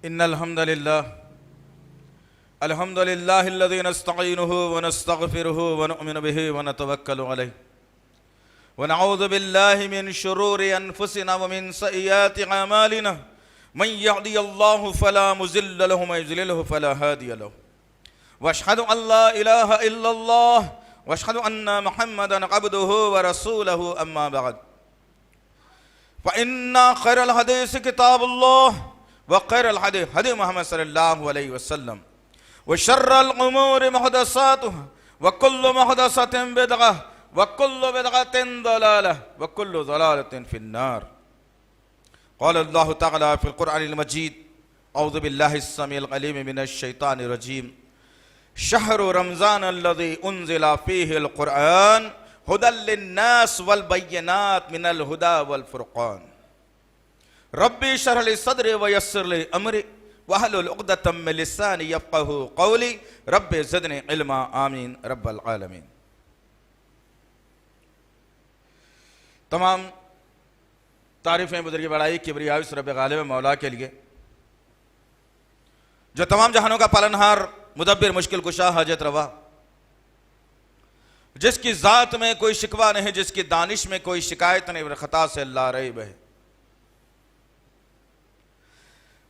إن الحمد لله الذي نستعينه ونستغفره ونؤمن به ونتوكل عليه ونعوذ بالله من شرور أنفسنا ومن سيئات أعمالنا من يهدي الله فلا مضل له ومن يضلل فلا هادي له وأشهد أن لا إله إلا الله وأشهد أن محمدا عبده ورسوله أما بعد فإن خير الحديث كتاب الله وخير الهدي هدي محمد صلى الله عليه وسلم وشر الأمور محدثاتها وكل محدثة بدعة وكل بدعة ضلالة وكل ضلالة في النار. قال الله تعالى في القرآن المجيد أعوذ بالله السميع العليم من الشيطان الرجيم شهر رمضان الذي أنزل فيه القرآن هدى للناس والبينات من الهدى والفرقان ربي اشرح لي صدري ويسر لي امري واحلل عقدة من لساني يفقهوا قولي ربي زدني علما آمین رب العالمین. تمام تعریفیں بزرگی بڑائی کبریائی اس رب غالب مولا کے لیے جو تمام جہانوں کا پالنہار مدبر مشکل کشا حاجت روا، جس کی ذات میں کوئی شکوہ نہیں، جس کی دانش میں کوئی شکایت نہیں، خطا سے اللہ ریب ہے.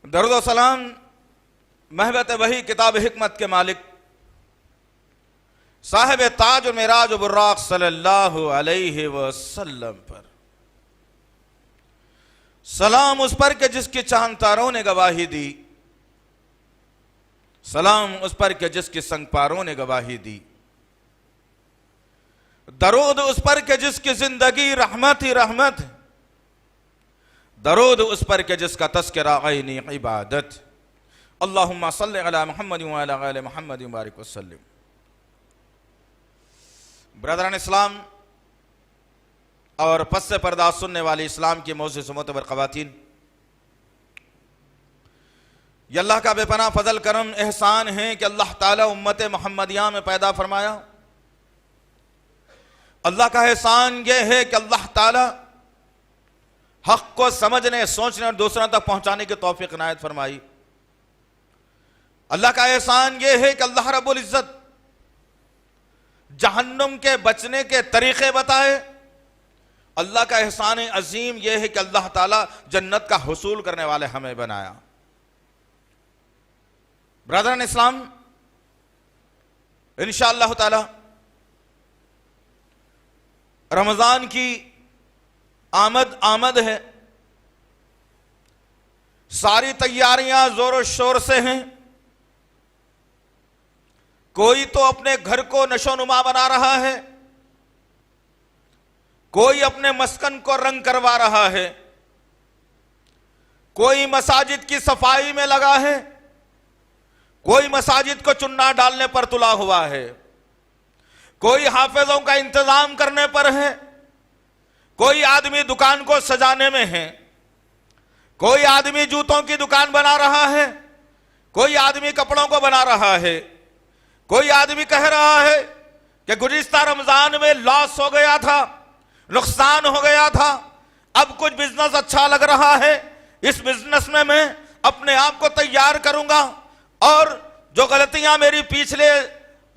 درود و سلام محبت وحی کتاب حکمت کے مالک صاحب تاج و معراج و براق صلی اللہ علیہ وسلم پر، سلام اس پر کہ جس کی چاند تاروں نے گواہی دی، سلام اس پر کہ جس کی سنگ پاروں نے گواہی دی، درود اس پر کہ جس کی زندگی رحمت ہی رحمت، درود اس پر کہ جس کا تذکرہ عینی عبادت. اللہم صلی علی محمد وعلی آل محمد وبارک وسلم. برادران اسلام اور پس سے پردہ سننے والی اسلام کی معزز و معتبر خواتین، یہ اللہ کا بے پناہ فضل کرم احسان ہے کہ اللہ تعالیٰ امت محمدیہ میں پیدا فرمایا. اللہ کا احسان یہ ہے کہ اللہ تعالیٰ حق کو سمجھنے، سوچنے اور دوسروں تک پہنچانے کی توفیق عنایت فرمائی. اللہ کا احسان یہ ہے کہ اللہ رب العزت جہنم کے بچنے کے طریقے بتائے. اللہ کا احسان عظیم یہ ہے کہ اللہ تعالیٰ جنت کا حصول کرنے والے ہمیں بنایا. برادران اسلام، انشاءاللہ تعالی رمضان کی آمد ہے. ساری تیاریاں زور و شور سے ہیں. کوئی تو اپنے گھر کو نشو نما بنا رہا ہے، کوئی اپنے مسکن کو رنگ کروا رہا ہے، کوئی مساجد کی صفائی میں لگا ہے، کوئی مساجد کو چننا ڈالنے پر تلا ہوا ہے، کوئی حافظوں کا انتظام کرنے پر ہے، کوئی آدمی دکان کو سجانے میں ہے، کوئی آدمی جوتوں کی دکان بنا رہا ہے، کوئی آدمی کپڑوں کو بنا رہا ہے، کوئی آدمی کہہ رہا ہے کہ گزشتہ رمضان میں لاس ہو گیا تھا، نقصان ہو گیا تھا، اب کچھ بزنس اچھا لگ رہا ہے، اس بزنس میں میں اپنے آپ کو تیار کروں گا اور جو غلطیاں میری پچھلے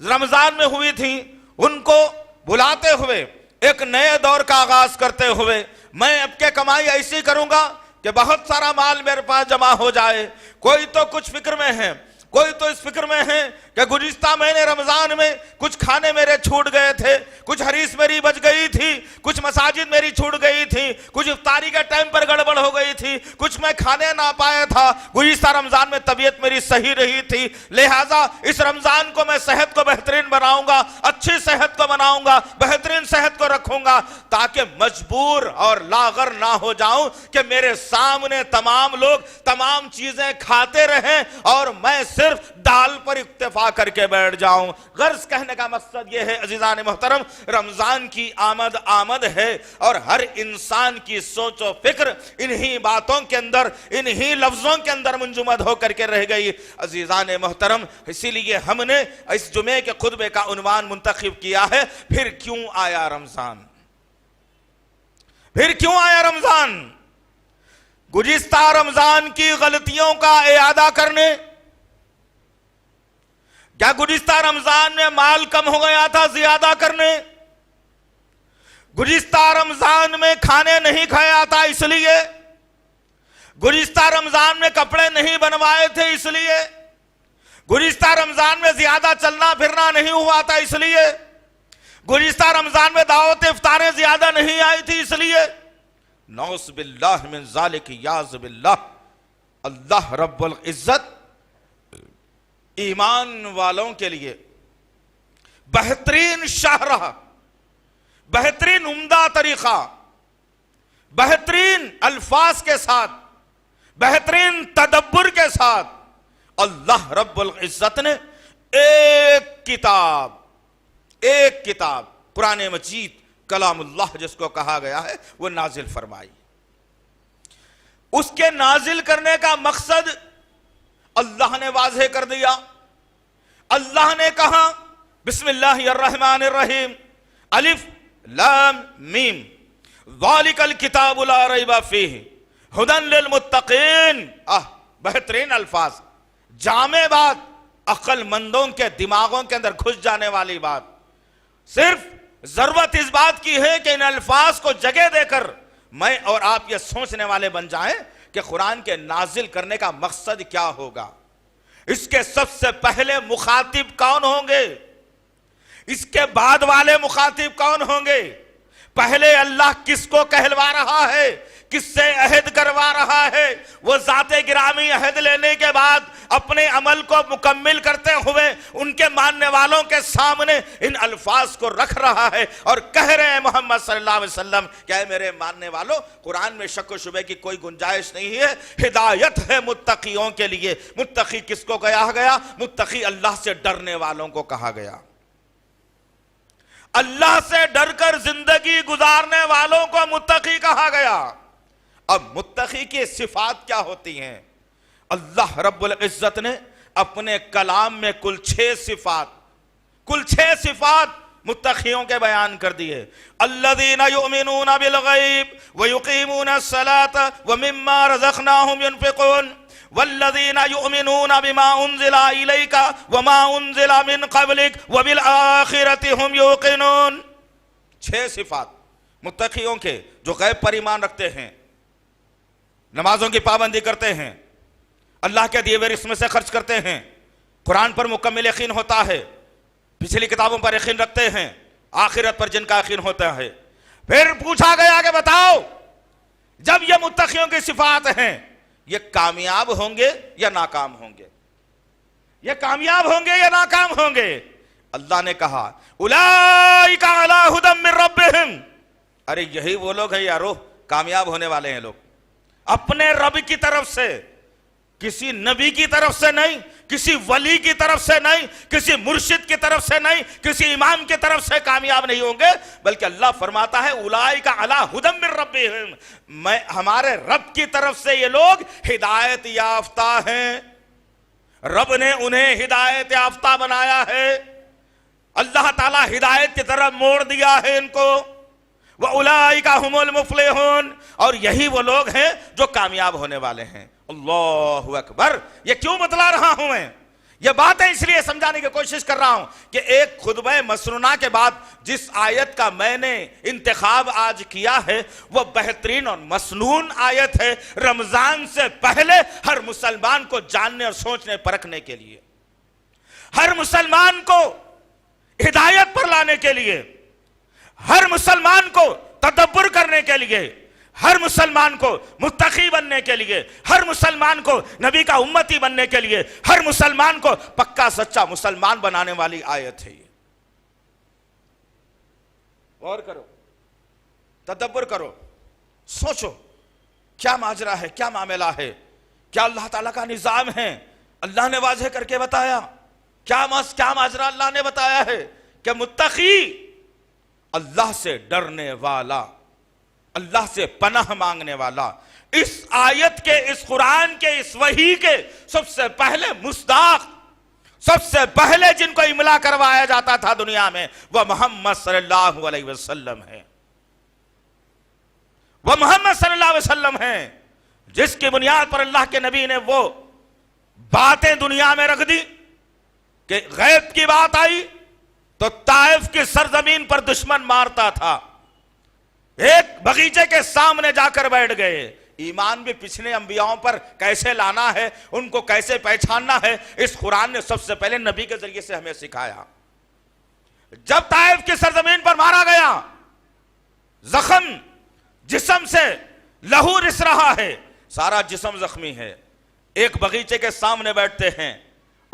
رمضان میں ہوئی تھیں ان کو بھلاتے ہوئے ایک نئے دور کا آغاز کرتے ہوئے میں اب کے کمائی ایسی کروں گا کہ بہت سارا مال میرے پاس جمع ہو جائے. کوئی تو کچھ فکر میں ہے، کوئی تو اس فکر میں ہے کہ گزشتہ مہینے رمضان میں کچھ کھانے میرے چھوٹ گئے تھے، کچھ حریص میری بچ گئی تھی، کچھ مساجد میری چھوٹ گئی تھی، کچھ افطاری کے ٹائم پر گڑبڑ ہو گئی تھی، کچھ میں کھانے نہ پایا تھا، گزشتہ رمضان میں طبیعت میری صحیح رہی تھی، لہٰذا اس رمضان کو میں صحت کو بہترین بناؤں گا، اچھی صحت کو بناؤں گا، بہترین صحت کو رکھوں گا تاکہ مجبور اور لاغر نہ ہو جاؤں کہ میرے سامنے تمام لوگ تمام چیزیں کھاتے رہیں اور میں صرف دال پر اکتفا کر کے بیٹھ جاؤں. غرض کہنے کا مقصد یہ ہے عزیزان محترم، رمضان کی آمد ہے اور ہر انسان کی سوچ و فکر انہی باتوں کے اندر، انہی لفظوں کے اندر منجمد ہو کر کے رہ گئی. عزیزان محترم، اسی لیے ہم نے اس جمعے کے خطبے کا عنوان منتخب کیا ہے، پھر کیوں آیا رمضان؟ پھر کیوں آیا رمضان؟ گزشتہ رمضان کی غلطیوں کا اعادہ کرنے. کیا گزشتہ رمضان میں مال کم ہو گیا تھا؟ زیادہ کرنے. گزشتہ رمضان میں کھانے نہیں کھایا تھا اس لیے. گزشتہ رمضان میں کپڑے نہیں بنوائے تھے اس لیے. گزشتہ رمضان میں زیادہ چلنا پھرنا نہیں ہوا تھا اس لیے. گزشتہ رمضان میں دعوت افطاریں زیادہ نہیں آئی تھی اس لیے. نعوذ باللہ من ذالک، یاذ باللہ. اللہ رب العزت ایمان والوں کے لیے بہترین شاہراہ، بہترین عمدہ طریقہ، بہترین الفاظ کے ساتھ، بہترین تدبر کے ساتھ اللہ رب العزت نے ایک کتاب قرآن مجید کلام اللہ جس کو کہا گیا ہے وہ نازل فرمائی. اس کے نازل کرنے کا مقصد اللہ نے واضح کر دیا. اللہ نے کہا بسم اللہ الرحمن الرحیم الف لام میم ذالک الکتاب لا ریب فیہ ہدی للمتقین. بہترین الفاظ، جامع بات، عقل مندوں کے دماغوں کے اندر گھس جانے والی بات. صرف ضرورت اس بات کی ہے کہ ان الفاظ کو جگہ دے کر میں اور آپ یہ سوچنے والے بن جائیں کہ قرآن کے نازل کرنے کا مقصد کیا ہوگا، اس کے سب سے پہلے مخاطب کون ہوں گے، اس کے بعد والے مخاطب کون ہوں گے. پہلے اللہ کس کو کہلوا رہا ہے، کس سے عہد کروا رہا ہے. وہ ذات گرامی عہد لینے کے بعد اپنے عمل کو مکمل کرتے ہوئے ان کے ماننے والوں کے سامنے ان الفاظ کو رکھ رہا ہے اور کہہ رہے ہیں محمد صلی اللہ علیہ وسلم کہ اے میرے ماننے والوں، قرآن میں شک و شبے کی کوئی گنجائش نہیں ہے. ہدایت ہے متقیوں کے لیے. متقی کس کو کہا گیا؟ متقی اللہ سے ڈرنے والوں کو کہا گیا. اللہ سے ڈر کر زندگی گزارنے والوں کو متقی کہا گیا. اب متقی کی صفات کیا ہوتی ہیں؟ اللہ رب العزت نے اپنے کلام میں کل 6 صفات متقیوں کے بیان کر دیے. الذین یؤمنون بالغیب ویقیمون الصلاة ومما رزقناہم ینفقون والذین یؤمنون بما انزل الیک وما انزل من قبلک وبالآخرۃ ہم یوقنون. 6 صفات متقیوں کے جو غیب پر ایمان رکھتے ہیں، نمازوں کی پابندی کرتے ہیں، اللہ کے دیے ہوئے رزق سے خرچ کرتے ہیں، قرآن پر مکمل یقین ہوتا ہے، پچھلی کتابوں پر یقین رکھتے ہیں، آخرت پر جن کا یقین ہوتا ہے. پھر پوچھا گیا کہ بتاؤ جب یہ متقیوں کی صفات ہیں یہ کامیاب ہوں گے یا ناکام ہوں گے؟ یہ کامیاب ہوں گے یا ناکام ہوں گے؟ اللہ نے کہا اولئک علی ھدی من ربہم. ارے یہی وہ لوگ ہیں یارو کامیاب ہونے والے ہیں. لوگ اپنے رب کی طرف سے، کسی نبی کی طرف سے نہیں، کسی ولی کی طرف سے نہیں، کسی مرشد کی طرف سے نہیں، کسی امام کی طرف سے کامیاب نہیں ہوں گے، بلکہ اللہ فرماتا ہے اولئک علی ھدی من ربہم، ہمارے رب کی طرف سے یہ لوگ ہدایت یافتہ ہیں. رب نے انہیں ہدایت یافتہ بنایا ہے. اللہ تعالیٰ ہدایت کی طرف موڑ دیا ہے ان کو. وَأُولَئِكَ هُمُ الْمُفْلِحُونَ. اور یہی وہ لوگ ہیں جو کامیاب ہونے والے ہیں. اللہ اکبر. یہ کیوں بتلا رہا ہوں میں؟ یہ باتیں اس لیے سمجھانے کی کوشش کر رہا ہوں کہ ایک خطبہ مسنونہ کے بعد جس آیت کا میں نے انتخاب آج کیا ہے وہ بہترین اور مسنون آیت ہے رمضان سے پہلے ہر مسلمان کو جاننے اور سوچنے پرکھنے کے لیے، ہر مسلمان کو ہدایت پر لانے کے لیے، ہر مسلمان کو تدبر کرنے کے لیے، ہر مسلمان کو متقی بننے کے لیے، ہر مسلمان کو نبی کا امتی بننے کے لیے، ہر مسلمان کو پکا سچا مسلمان بنانے والی آیت ہے یہ. غور کرو، تدبر کرو، سوچو کیا ماجرا ہے، کیا معاملہ ہے، کیا اللہ تعالیٰ کا نظام ہے. اللہ نے واضح کر کے بتایا کیا ماجرا اللہ نے بتایا ہے کہ متقی اللہ سے ڈرنے والا، اللہ سے پناہ مانگنے والا. اس آیت کے، اس قرآن کے، اس وحی کے سب سے پہلے مصداق، سب سے پہلے جن کو املا کروایا جاتا تھا دنیا میں وہ محمد صلی اللہ علیہ وسلم ہے. وہ محمد صلی اللہ علیہ وسلم ہیں جس کی بنیاد پر اللہ کے نبی نے وہ باتیں دنیا میں رکھ دی کہ غیب کی بات آئی تو طائف کی سرزمین پر دشمن مارتا تھا، ایک باغیچے کے سامنے جا کر بیٹھ گئے۔ ایمان بھی پچھلے انبیاؤں پر کیسے لانا ہے، ان کو کیسے پہچاننا ہے، اس قرآن نے سب سے پہلے نبی کے ذریعے سے ہمیں سکھایا۔ جب طائف کی سرزمین پر مارا گیا، زخم جسم سے لہو رس رہا ہے، سارا جسم زخمی ہے، ایک باغیچے کے سامنے بیٹھتے ہیں۔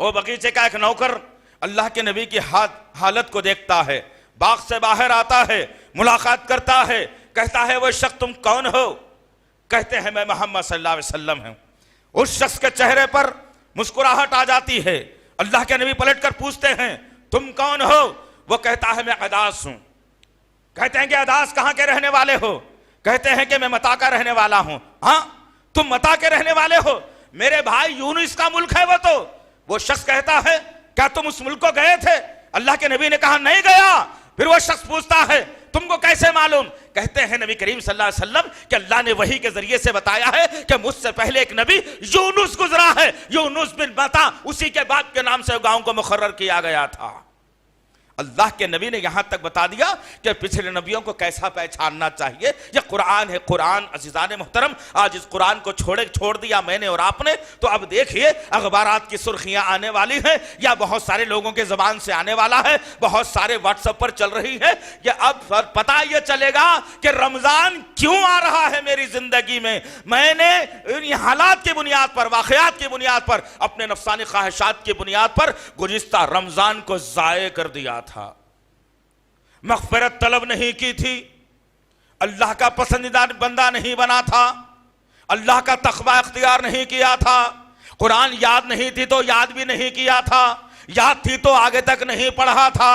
وہ باغیچے کا ایک نوکر اللہ کے نبی کی حالت کو دیکھتا ہے، باغ سے باہر آتا ہے، ملاقات کرتا ہے، کہتا ہے وہ شخص تم کون ہو؟ کہتے ہیں میں محمد صلی اللہ علیہ وسلم ہوں۔ اس شخص کے چہرے پر مسکراہٹ آ جاتی ہے۔ اللہ کے نبی پلٹ کر پوچھتے ہیں تم کون ہو؟ وہ کہتا ہے میں عداس ہوں۔ کہتے ہیں کہ عداس کہاں کے رہنے والے ہو؟ کہتے ہیں کہ میں متا کا رہنے والا ہوں۔ ہاں تم متا کے رہنے والے ہو؟ میرے بھائی یونس کا ملک ہے وہ تو۔ وہ شخص کہتا ہے کیا تم اس ملک کو گئے تھے؟ اللہ کے نبی نے کہا نہیں گیا۔ پھر وہ شخص پوچھتا ہے تم کو کیسے معلوم؟ کہتے ہیں نبی کریم صلی اللہ علیہ وسلم کہ اللہ نے وحی کے ذریعے سے بتایا ہے کہ مجھ سے پہلے ایک نبی یونس گزرا ہے، یونس بن متا، اسی کے باپ کے نام سے گاؤں کو مقرر کیا گیا تھا۔ اللہ کے نبی نے یہاں تک بتا دیا کہ پچھلے نبیوں کو کیسا پہچاننا چاہیے۔ یہ قرآن ہے، قرآن عزیزان محترم، آج اس قرآن کو چھوڑ دیا میں نے اور آپ نے تو اب دیکھیے اخبارات کی سرخیاں آنے والی ہیں، یا بہت سارے لوگوں کے زبان سے آنے والا ہے، بہت سارے واٹس ایپ پر چل رہی ہے کہ اب پتہ یہ چلے گا کہ رمضان کیوں آ رہا ہے میری زندگی میں۔ میں نے حالات کی بنیاد پر، واقعات کی بنیاد پر، اپنے نفسانی خواہشات کی بنیاد پر گزشتہ رمضان کو ضائع کر دیا تھا، مغفرت طلب نہیں کی تھی، اللہ کا پسندیدہ بندہ نہیں بنا تھا، اللہ کا تقوی اختیار نہیں کیا تھا، قرآن یاد نہیں تھی تو یاد بھی نہیں کیا تھا، یاد تھی تو آگے تک نہیں پڑھا تھا،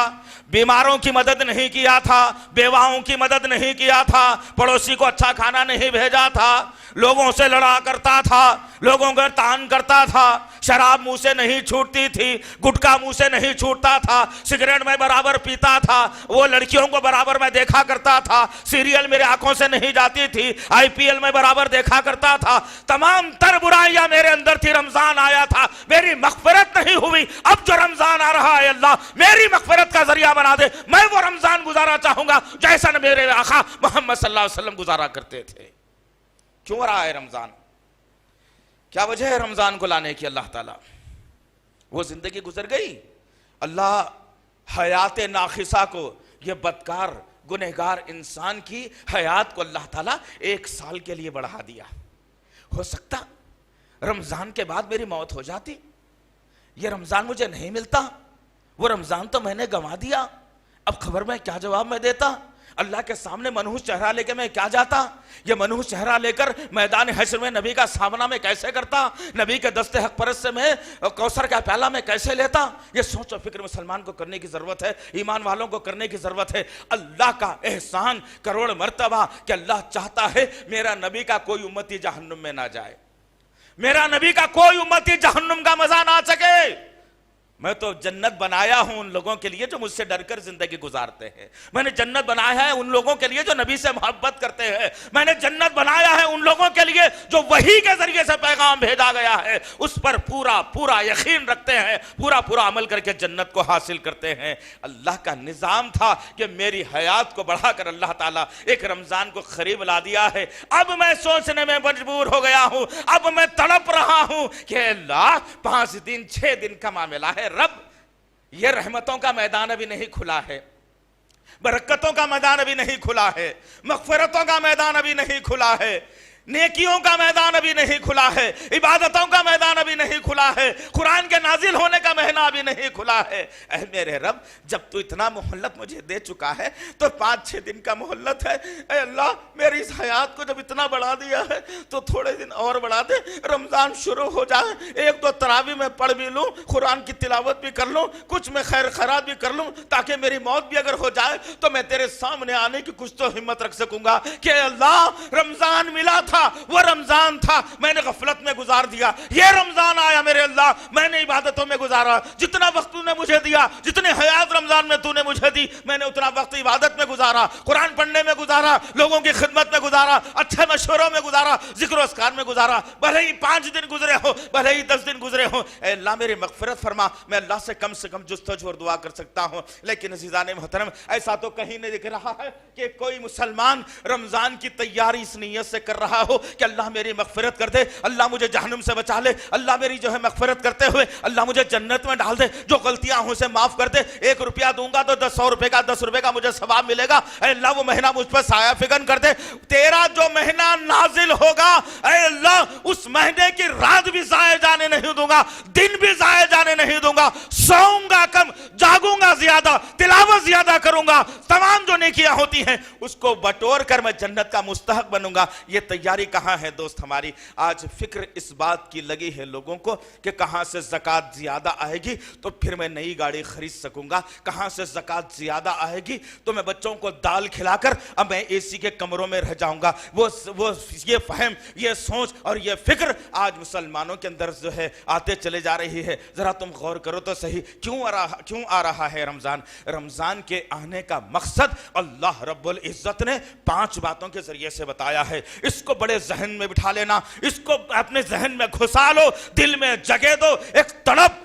بیماروں کی مدد نہیں کیا تھا، بیواؤں کی مدد نہیں کیا تھا، پڑوسی کو اچھا کھانا نہیں بھیجا تھا، لوگوں سے لڑا کرتا تھا، لوگوں کا تان کرتا تھا، شراب منہ سے نہیں چھوٹتی تھی، گٹکا منہ سے نہیں چھوٹتا تھا، سگریٹ میں برابر پیتا تھا، وہ لڑکیوں کو برابر میں دیکھا کرتا تھا، سیریل میرے آنکھوں سے نہیں جاتی تھی، آئی پی ایل میں برابر دیکھا کرتا تھا، تمام تر برائیاں میرے اندر تھی۔ رمضان آیا تھا، میری مغفرت نہیں ہوئی، اب جو رمضان آ رہا ہے اللہ میری مغفرت کا ذریعہ بنا دے، میں وہ رمضان گزارا چاہوں گا جیسا میرے آقا محمد صلی اللہ علیہ وسلم گزارا کرتے تھے۔ کیوں رہا ہے رمضان؟ کیا وجہ ہے رمضان کو لانے کی؟ اللہ تعالیٰ وہ زندگی گزر گئی، اللہ حیات ناقصہ کو، یہ بدکار گنہگار انسان کی حیات کو اللہ تعالیٰ 1 سال کے لیے بڑھا دیا۔ ہو سکتا رمضان کے بعد میری موت ہو جاتی، یہ رمضان مجھے نہیں ملتا، وہ رمضان تو میں نے گنوا دیا، اب خبر میں کیا جواب میں دیتا؟ اللہ کے سامنے منحوس چہرہ لے کے میں کیا جاتا؟ یہ منحوس چہرہ لے کر میدان حشر میں نبی کا سامنا میں کیسے کرتا؟ نبی کے دست حق پرست سے میں کوثر کا پیالہ میں کیسے لیتا؟ یہ سوچ و فکر مسلمان کو کرنے کی ضرورت ہے، ایمان والوں کو کرنے کی ضرورت ہے۔ اللہ کا احسان کروڑ مرتبہ کہ اللہ چاہتا ہے میرا نبی کا کوئی امتی جہنم میں نہ جائے، میرا نبی کا کوئی امتی جہنم کا مزہ نہ سکے۔ میں تو جنت بنایا ہوں ان لوگوں کے لیے جو مجھ سے ڈر کر زندگی گزارتے ہیں، میں نے جنت بنایا ہے ان لوگوں کے لیے جو نبی سے محبت کرتے ہیں، میں نے جنت بنایا ہے ان لوگوں کے لیے جو وحی کے ذریعے سے پیغام بھیجا گیا ہے اس پر پورا یقین رکھتے ہیں، پورا عمل کر کے جنت کو حاصل کرتے ہیں۔ اللہ کا نظام تھا کہ میری حیات کو بڑھا کر اللہ تعالیٰ ایک رمضان کو قریب لا دیا ہے۔ اب میں سوچنے میں مجبور ہو گیا ہوں، اب میں تڑپ رہا ہوں کہ اللہ 5 دن 6 دن کا معاملہ ہے، رب یہ رحمتوں کا میدان ابھی نہیں کھلا ہے، برکتوں کا میدان ابھی نہیں کھلا ہے، مغفرتوں کا میدان ابھی نہیں کھلا ہے، نیکیوں کا میدان ابھی نہیں کھلا ہے، عبادتوں کا میدان ابھی نہیں کھلا ہے، قرآن کے نازل ہونے کا مہینہ ابھی نہیں کھلا ہے۔ اے میرے رب جب تو اتنا مہلت مجھے دے چکا ہے تو 5-6 دن کا مہلت ہے، اے اللہ میری اس حیات کو جب اتنا بڑھا دیا ہے تو تھوڑے دن اور بڑھا دے، رمضان شروع ہو جائے، 1-2 تراویح میں پڑھ بھی لوں، قرآن کی تلاوت بھی کر لوں، کچھ میں خیر خیرات بھی کر لوں، تاکہ میری موت بھی اگر ہو جائے تو میں تیرے سامنے آنے کی کچھ تو ہمت رکھ سکوں گا کہ اللہ رمضان ملا تھا تھا وہ رمضان تھا، میں نے غفلت میں گزار دیا. یہ رمضان آیا میرے اللہ، میں نے عبادتوں میں گزارا. جتنا وقت تو نے مجھے دیا، جتنے حیات رمضان میں تو نے مجھے دی، میں نے اتنا وقت عبادت میں گزارا، قرآن پڑھنے میں گزارا، لوگوں کی خدمت میں گزارا، اچھے مشوروں میں گزارا، ذکر و اذکار میں گزارا. بھلے ہی 5 دن گزرے ہو، بھلے ہی 10 دن گزرے ہو، اے اللہ میری مغفرت فرما. میں اللہ سے کم جستجو اور دعا کر سکتا ہوں. لیکن عزیزان محترم، ایسا تو کہیں نہیں دکھ رہا ہے کہ کوئی مسلمان رمضان کی تیاری اس نیت سے کر رہا ہو کہ اللہ میری مغفرت کر دے، اللہ مجھے جہنم سے بچا لے، اللہ میری جو ہے مغفرت کرتے ہوئے اللہ مجھے جنت میں ڈال دے، جو غلطیاں ہوں سے معاف کر دے. 1 روپیہ دوں گا تو 100 روپے کا 10 روپے کا مجھے ثواب ملے گا. اے اللہ وہ مہینہ مجھ پر سایہ فگن کر دے. تیرا جو مہینہ نازل ہوگا اے اللہ اس مہینے کی رات بھی ضائع جانے نہیں دوں گا، دن بھی ضائع جانے نہیں دوں گا. سوؤں گا کم، جاگوں گا زیادہ، تلاوت زیادہ کروں گا، تمام جو نیکیاں ہوتی ہیں اس کو بٹور کر میں جنت کا مستحق بنوں گا. یہ تیاری کہاں ہے دوست ہماری؟ آج فکر اس بات کی لگی ہے لوگوں کو کہ کہاں سے زکوٰۃ زیادہ آئے گی تو پھر میں نئی گاڑی خرید سکوں گا، کہاں سے زکوٰۃ زیادہ آئے گی تو میں بچوں کو دال کھلا کر اب میں اے سی کے کمروں میں رہ جاؤں گا. وہ یہ فہم، یہ سوچ اور یہ فکر آج مسلمانوں کے اندر جو ہے آتے چلے جا رہی ہے. ذرا تم غور کرو تو صحیح، کیوں آ رہا ہے رمضان؟ رمضان کے آنے کا مقصد اللہ رب العزت نے 5 باتوں کے ذریعے سے بتایا ہے. اس کو بڑے ذہن میں بٹھا لینا، اس کو اپنے ذہن میں گھسا لو، دل میں جگہ دو. ایک تڑپ،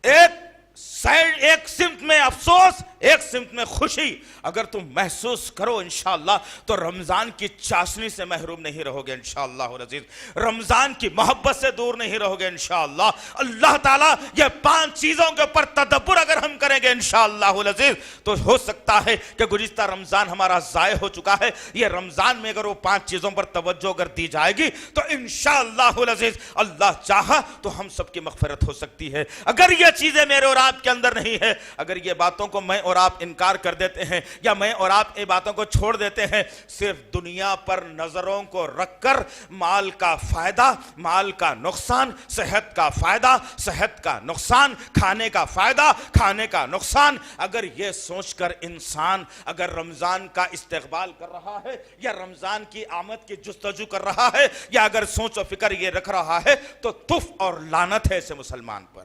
ایک سمت میں افسوس، ایک سمت میں خوشی اگر تم محسوس کرو انشاءاللہ تو رمضان کی چاشنی سے محروم نہیں رہو گے انشاءاللہ العزیز، رمضان کی محبت سے دور نہیں رہو گے انشاءاللہ. اللہ تعالیٰ یہ 5 چیزوں کے اوپر تدبر اگر ہم کریں گے انشاءاللہ العزیز تو ہو سکتا ہے کہ گزشتہ رمضان ہمارا ضائع ہو چکا ہے، یہ رمضان میں اگر وہ 5 چیزوں پر توجہ اگر دی جائے گی تو انشاءاللہ العزیز اللہ چاہا تو ہم سب کی مغفرت ہو سکتی ہے. اگر یہ چیزیں میرے اور آپ کے اندر نہیں ہے، اگر یہ باتوں کو میں اور آپ انکار کر دیتے ہیں یا میں اور آپ یہ باتوں کو چھوڑ دیتے ہیں، صرف دنیا پر نظروں کو رکھ کر مال کا فائدہ، مال کا نقصان، صحت کا فائدہ، صحت کا نقصان، کھانے کا فائدہ، کھانے کا نقصان، اگر یہ سوچ کر انسان اگر رمضان کا استقبال کر رہا ہے یا رمضان کی آمد کی جستجو کر رہا ہے یا اگر سوچ و فکر یہ رکھ رہا ہے تو تف اور لعنت ہے اسے مسلمان پر.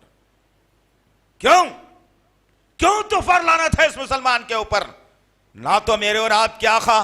کیوں تو اور لعنت ہے اس مسلمان کے اوپر؟ نہ تو میرے اور آپ کے آقا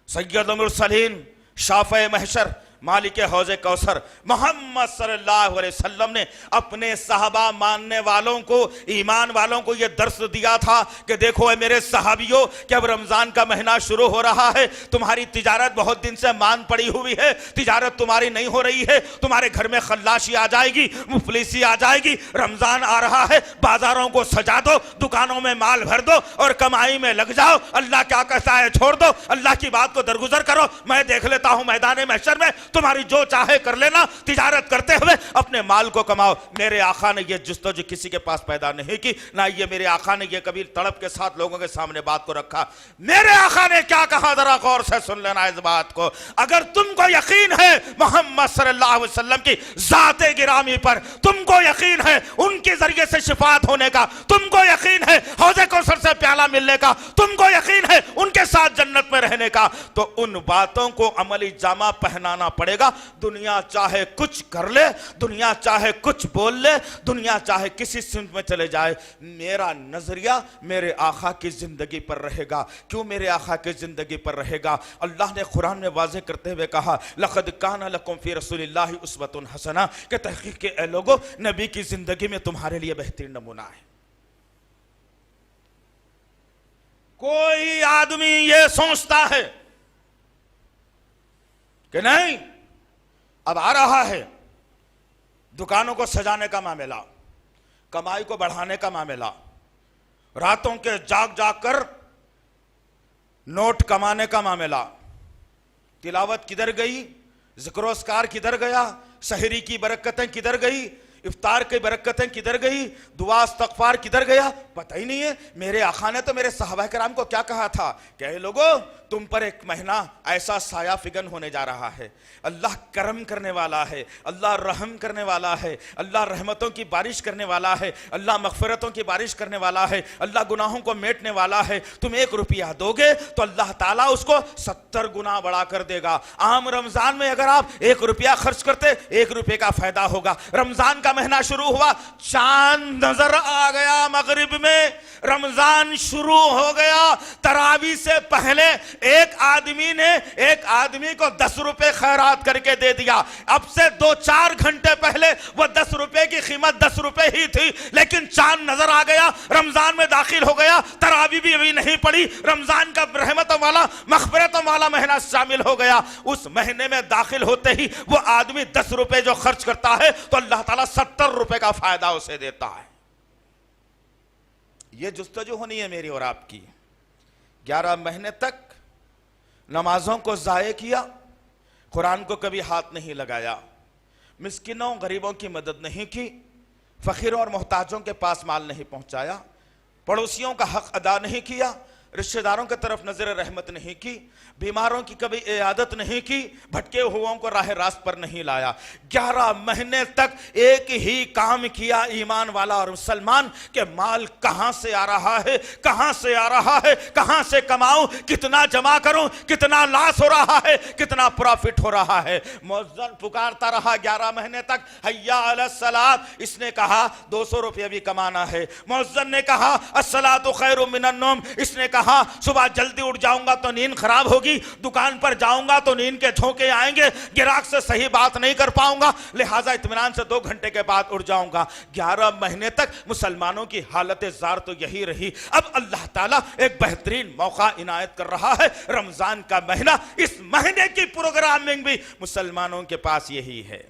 سید المرسلین، شافع محشر، مالک حوض کوثر محمد صلی اللہ علیہ وسلم نے اپنے صحابہ ماننے والوں کو، ایمان والوں کو یہ درس دیا تھا کہ دیکھو اے میرے صحابیوں کہ اب رمضان کا مہینہ شروع ہو رہا ہے، تمہاری تجارت بہت دن سے مان پڑی ہوئی ہے، تجارت تمہاری نہیں ہو رہی ہے، تمہارے گھر میں خلاشی آ جائے گی، مفلسی آ جائے گی، رمضان آ رہا ہے، بازاروں کو سجا دو، دکانوں میں مال بھر دو اور کمائی میں لگ جاؤ. اللہ کیا کہتا ہے چھوڑ دو، اللہ کی بات کو درگزر کرو، میں دیکھ لیتا ہوں میدان محشر میں، تمہاری جو چاہے کر لینا، تجارت کرتے ہوئے اپنے مال کو کماؤ. میرے آقا نے یہ جستجو کسی کے پاس پیدا نہیں کی، نہ یہ میرے آقا نے یہ کبھی تڑپ کے ساتھ لوگوں کے سامنے بات کو رکھا. میرے آقا نے کیا کہا ذرا غور سے سن لینا اس بات کو. اگر تم کو یقین ہے محمد صلی اللہ علیہ وسلم کی ذات گرامی پر، تم کو یقین ہے ان کے ذریعے سے شفاعت ہونے کا، تم کو یقین ہے حوض کوثر سے پیالہ ملنے کا، تم کو یقین ہے ان کے ساتھ جنت میں رہنے کا، تو ان باتوں کو عملی جامہ پہنانا پڑے گا. دنیا چاہے کچھ کر لے، دنیا چاہے کچھ بول لے، دنیا چاہے کسی سمت میں چلے جائے، میرا نظریہ میرے آقا کی زندگی پر رہے گا. کیوں میرے آقا کی زندگی پر رہے گا؟ اللہ نے قرآن میں واضح کرتے ہوئے کہا لَقَدْ كَانَ لَكُمْ فِي رَسُولِ اللَّهِ أُسْوَةٌ حَسَنَةٌ، کہ تحقیق کے اے لوگوں نبی کی زندگی میں تمہارے لیے بہترین نمونہ ہے. کوئی آدمی یہ سوچتا ہے کہ نہیں اب آ رہا ہے دکانوں کو سجانے کا معاملہ، کمائی کو بڑھانے کا معاملہ، راتوں کے جاگ جاگ کر نوٹ کمانے کا معاملہ، تلاوت کدھر گئی، ذکر و اذکار کدھر گیا، سحری کی برکتیں کدھر گئی، افطار کی برکتیں کدھر گئی؟ دعا استغفار کدھر گیا؟ پتہ ہی نہیں ہے۔ میرے آقا نے تو میرے صحابہ کرام کو کیا کہا تھا کہ اے لوگو، تم پر ایک مہینہ ایسا سایہ فگن ہونے جا رہا ہے، اللہ کرم کرنے والا ہے، اللہ رحم کرنے والا ہے، اللہ رحمتوں کی بارش کرنے والا ہے، اللہ مغفرتوں کی بارش کرنے والا ہے، اللہ گناہوں کو میٹنے والا ہے۔ تم 1 روپیہ دو گے تو اللہ تعالیٰ اس کو 70 گنا بڑھا کر دے گا۔ عام رمضان میں اگر آپ 1 روپیہ خرچ کرتے 1 روپے کا فائدہ ہوگا۔ رمضان کا مہینہ شروع ہوا، چاند نظر آ گیا مغرب میں، رمضان شروع ہو گیا۔ تراویح سے پہلے ایک آدمی کو 10 روپے خیرات کر کے دے دیا۔ اب سے 2-4 گھنٹے پہلے وہ 10 روپے کی قیمت 10 روپے ہی تھی، لیکن چاند نظر آ گیا، رمضان میں داخل ہو گیا، تراویح بھی ابھی نہیں پڑی، رمضان کا رحمتوں والا مغفرتوں والا مہینہ شامل ہو گیا۔ اس مہینے میں داخل ہوتے ہی وہ آدمی 10 روپے جو خرچ کرتا ہے تو اللہ تعالیٰ 70 روپے کا فائدہ اسے دیتا ہے۔ یہ جستجو ہونی ہے میری اور آپ کی۔ 11 مہینے تک نمازوں کو ضائع کیا، قرآن کو کبھی ہاتھ نہیں لگایا، مسکینوں غریبوں کی مدد نہیں کی، فقیروں اور محتاجوں کے پاس مال نہیں پہنچایا، پڑوسیوں کا حق ادا نہیں کیا، رشتہ داروں کی طرف نظر رحمت نہیں کی، بیماروں کی کبھی عیادت نہیں کی، بھٹکے ہوئوں کو راہ راست پر نہیں لایا۔ 11 مہینے تک ایک ہی کام کیا ایمان والا اور مسلمان کہ مال کہاں سے آ رہا ہے، کہاں سے آ رہا ہے، کہاں سے کماؤں، کتنا جمع کروں، کتنا لاس ہو رہا ہے، کتنا پروفٹ ہو رہا ہے۔ مؤذن پکارتا رہا 11 مہینے تک، حیا علی الصلاۃ، اس نے کہا 200 روپیہ بھی کمانا ہے۔ مؤذن نے کہا الصلاۃ خیر من النوم، اس نے کہا صبح جلدی اٹھ جاؤں گا تو نیند خراب ہوگی، دکان پر جاؤں گا تو نیند کے جھونکے آئیں گے، گراہک سے صحیح بات نہیں کر پاؤں گا، لہٰذا اطمینان سے 2 گھنٹے کے بعد اٹھ جاؤں گا۔ 11 مہینے تک مسلمانوں کی حالت زار تو یہی رہی۔ اب اللہ تعالیٰ ایک بہترین موقع عنایت کر رہا ہے، رمضان کا مہینہ، اس مہینے کی پروگرامنگ بھی مسلمانوں کے پاس یہی ہے۔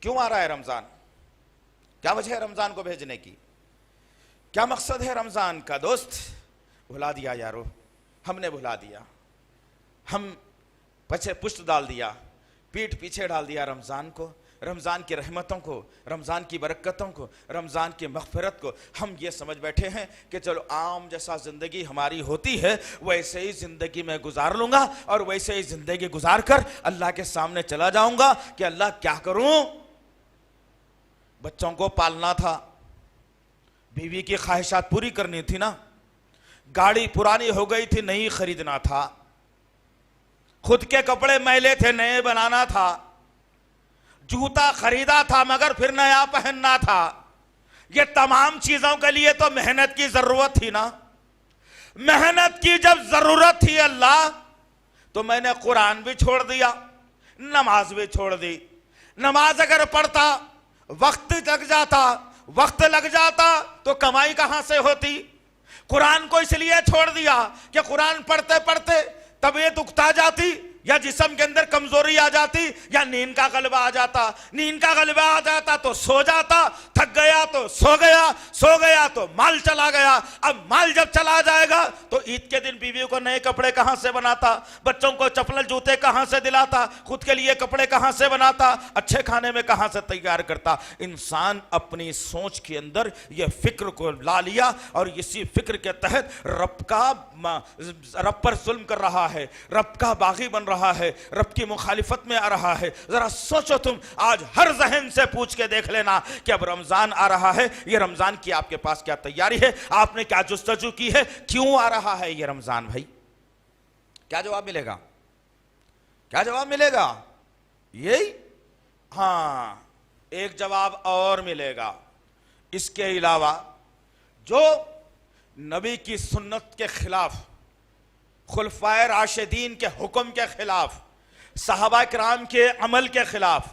کیوں آ رہا ہے رمضان؟ کیا وجہ ہے رمضان کو بھیجنے کی؟ کیا مقصد ہے رمضان کا؟ دوست بھلا دیا یارو، ہم نے بھلا دیا، ہم پشت ڈال دیا، پیٹھ پیچھے ڈال دیا رمضان کو، رمضان کی رحمتوں کو، رمضان کی برکتوں کو، رمضان کی مغفرت کو۔ ہم یہ سمجھ بیٹھے ہیں کہ چلو عام جیسا زندگی ہماری ہوتی ہے ویسے ہی زندگی میں گزار لوں گا، اور ویسے ہی زندگی گزار کر اللہ کے سامنے چلا جاؤں گا کہ اللہ کیا کروں؟ بچوں کو پالنا تھا، بیوی کی خواہشات پوری کرنی تھی نا، گاڑی پرانی ہو گئی تھی نئی خریدنا تھا، خود کے کپڑے میلے تھے نئے بنانا تھا، جوتا خریدا تھا مگر پھر نیا پہننا تھا۔ یہ تمام چیزوں کے لیے تو محنت کی ضرورت تھی نا۔ محنت کی جب ضرورت تھی اللہ، تو میں نے قرآن بھی چھوڑ دیا، نماز بھی چھوڑ دی۔ نماز اگر پڑھتا وقت لگ جاتا تو کمائی کہاں سے ہوتی؟ قرآن کو اس لیے چھوڑ دیا کہ قرآن پڑھتے پڑھتے طبیعت اکتا جاتی، یا جسم کے اندر کمزوری آ جاتی، یا نیند کا غلبہ آ جاتا۔ نیند کا غلبہ آ جاتا تو سو جاتا، تھک گیا تو سو گیا تو مال چلا گیا۔ اب مال جب چلا جائے گا تو عید کے دن بیوی کو نئے کپڑے کہاں سے بناتا، بچوں کو چپل جوتے کہاں سے دلاتا، خود کے لیے کپڑے کہاں سے بناتا، اچھے کھانے میں کہاں سے تیار کرتا۔ انسان اپنی سوچ کے اندر یہ فکر کو لا لیا، اور اسی فکر کے تحت رب پر ظلم کر رہا ہے، رب کا باغی بن رہا ہے، رب کی مخالفت میں آ رہا ہے۔ ذرا سوچو تم، آج ہر ذہن سے پوچھ کے دیکھ لینا کہ اب رمضان آ رہا ہے، یہ رمضان کی آپ کے پاس کیا تیاری ہے؟ آپ نے کیا جستجو کی ہے؟ کیوں آ رہا ہے یہ رمضان؟ بھائی کیا جواب ملے گا؟ کیا جواب ملے گا؟ یہی؟ ہاں، ایک جواب اور ملے گا اس کے علاوہ، جو نبی کی سنت کے خلاف، خلفائے راشدین کے حکم کے خلاف، صحابہ کرام کے عمل کے خلاف،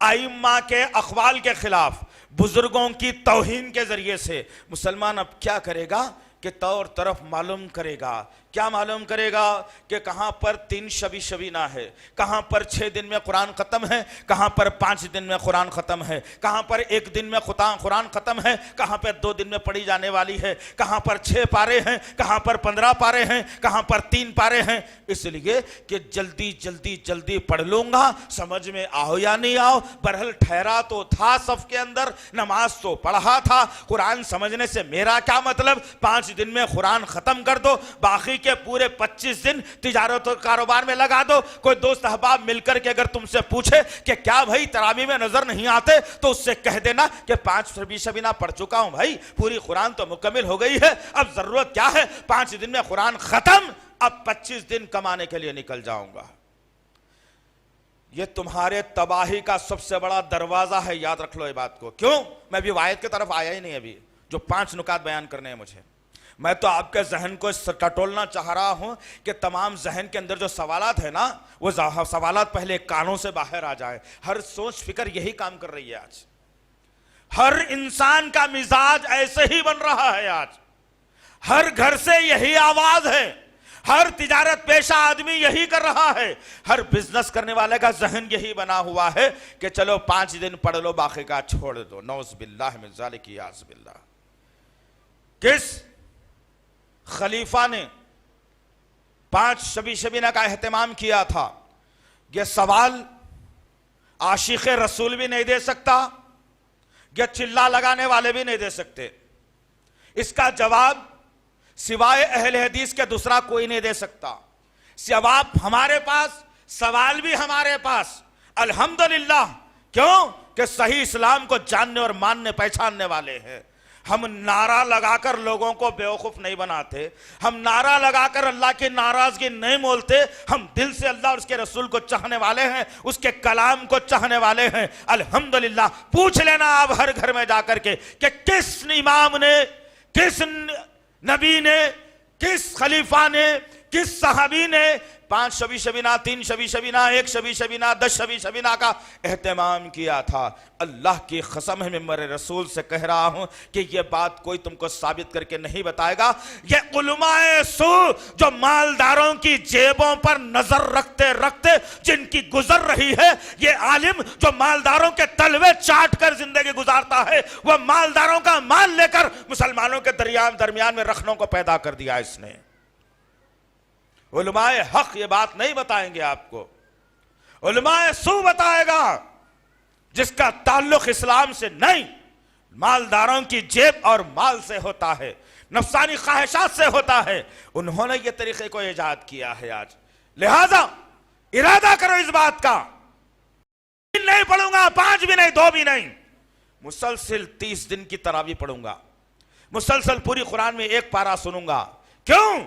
ائمہ کے اقوال کے خلاف، بزرگوں کی توہین کے ذریعے سے مسلمان اب کیا کرے گا کہ طور طرف معلوم کرے گا کیا معلوم کرے گا کہ کہاں پر 3 شبی شبینہ ہے، کہاں پر 6 دن میں قرآن ختم ہے، کہاں پر 5 دن میں قرآن ختم ہے، کہاں پر 1 دن میں قرآن ختم ہے، کہاں پر 2 دن میں پڑھی جانے والی ہے، کہاں پر 6 پارے ہیں، کہاں پر 15 پارے ہیں، کہاں پر 3 پارے ہیں. اس لیے کہ جلدی پڑھ لوں گا، سمجھ میں آؤ یا نہیں آؤ. برحال ٹھہرا تو تھا صف کے اندر، نماز تو پڑھا تھا، قرآن سمجھنے سے میرا کیا مطلب. 5 دن میں قرآن ختم کر دو، باقی کے پورے 25 دن تجارت و کاروبار میں لگا دو. کوئی دوست احباب مل کر کے اگر تم سے پوچھے کہ کیا بھائی تراویح میں نظر نہیں آتے، تو اس سے کہہ دینا کہ 5 شبی شبینہ پڑھ چکا ہوں بھائی، پوری قرآن تو مکمل ہو گئی ہے، اب ضرورت کیا ہے، 5 دن میں قرآن ختم، اب 25 دن کمانے کے لیے نکل جاؤں گا. یہ تمہارے تباہی کا سب سے بڑا دروازہ ہے، یاد رکھ لو یہ بات کو. کیوں؟ میں بھی آیت کی طرف آیا ہی نہیں ابھی، جو 5 نکات بیان کرنے ہیں مجھے. میں تو آپ کے ذہن کو ٹٹولنا چاہ رہا ہوں کہ تمام ذہن کے اندر جو سوالات ہیں نا، وہ سوالات پہلے کانوں سے باہر آ جائیں. ہر سوچ فکر یہی کام کر رہی ہے آج. ہر انسان کا مزاج ایسے ہی بن رہا ہے آج. ہر گھر سے یہی آواز ہے، ہر تجارت پیشہ آدمی یہی کر رہا ہے، ہر بزنس کرنے والے کا ذہن یہی بنا ہوا ہے کہ چلو 5 دن پڑھ لو، باقی کا چھوڑ دو. نعوذ باللہ من ذالک، یعوذ باللہ. کس خلیفہ نے 5 شبی شبینہ کا اہتمام کیا تھا؟ یہ سوال عاشق رسول بھی نہیں دے سکتا، یہ چلا لگانے والے بھی نہیں دے سکتے. اس کا جواب سوائے اہل حدیث کے دوسرا کوئی نہیں دے سکتا. جواب ہمارے پاس، سوال بھی ہمارے پاس. الحمدللہ. کیوں؟ کہ صحیح اسلام کو جاننے اور ماننے پہچاننے والے ہیں. ہم نعرہ لگا کر لوگوں کو بیوقوف نہیں بناتے، ہم نعرہ لگا کر اللہ کی ناراضگی نہیں مولتے. ہم دل سے اللہ اور اس کے رسول کو چاہنے والے ہیں، اس کے کلام کو چاہنے والے ہیں. الحمدللہ. پوچھ لینا آپ ہر گھر میں جا کر کے کہ کس امام نے، کس نبی نے، کس خلیفہ نے، کس صحابی نے 5 شبی شبینہ، 3 شبی شبینہ، 1 شبی شبینہ، 10 شبی شبینہ کا اہتمام کیا تھا. اللہ کی قسم ہے، ممبر رسول سے کہہ رہا ہوں کہ یہ بات کوئی تم کو ثابت کر کے نہیں بتائے گا. یہ علماء سو جو مالداروں کی جیبوں پر نظر رکھتے رکھتے جن کی گزر رہی ہے، یہ عالم جو مالداروں کے تلوے چاٹ کر زندگی گزارتا ہے، وہ مالداروں کا مال لے کر مسلمانوں کے درمیان میں رکھنوں کو پیدا کر دیا اس نے. علماء حق یہ بات نہیں بتائیں گے آپ کو، علماء سو بتائے گا جس کا تعلق اسلام سے نہیں، مالداروں کی جیب اور مال سے ہوتا ہے، نفسانی خواہشات سے ہوتا ہے. انہوں نے یہ طریقے کو ایجاد کیا ہے آج. لہذا ارادہ کرو اس بات کا، نہیں پڑھوں گا، 5 بھی نہیں، 2 بھی نہیں، مسلسل 30 دن کی تراویح پڑھوں گا، مسلسل پوری قرآن میں 1 پارہ سنوں گا. کیوں؟